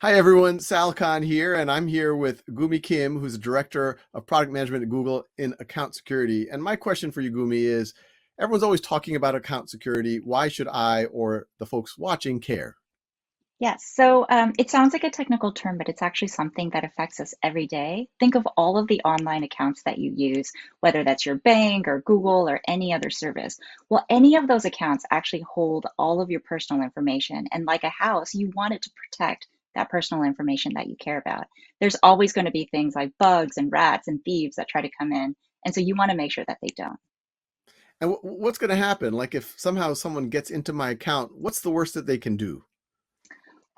Hi everyone, Sal Khan here, and I'm here with Gumi Kim, who's the Director of Product Management at Google in Account Security. And my question for you, Gumi, is everyone's always talking about account security. Why should I or the folks watching care? Yes, so it sounds like a technical term, but it's actually something that affects us every day. Think of all of the online accounts that you use, whether that's your bank or Google or any other service. Well, any of those accounts actually hold all of your personal information. And like a house, you want it to protect that personal information that you care about. There's always going to be things like bugs and rats and thieves that try to come in. And so you want to make sure that they don't. And what's going to happen? Like if somehow someone gets into my account, what's the worst that they can do?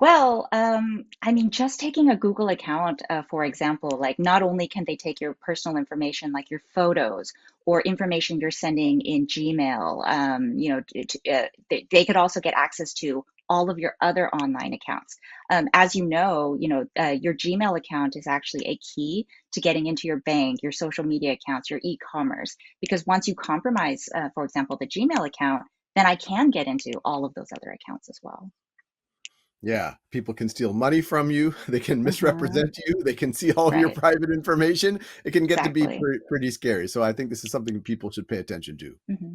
I mean, just taking a Google account, for example, like not only can they take your personal information, like your photos or information you're sending in Gmail, they could also get access to all of your other online accounts. As your Gmail account is actually a key to getting into your bank, your social media accounts, your e-commerce, because once you compromise, for example, the Gmail account, then I can get into all of those other accounts as well. Yeah, people can steal money from you. They can Hmm. misrepresent you. They can see all of your Right. private information. It can get to be Exactly. pretty scary. So I think this is something people should pay attention to. Hmm.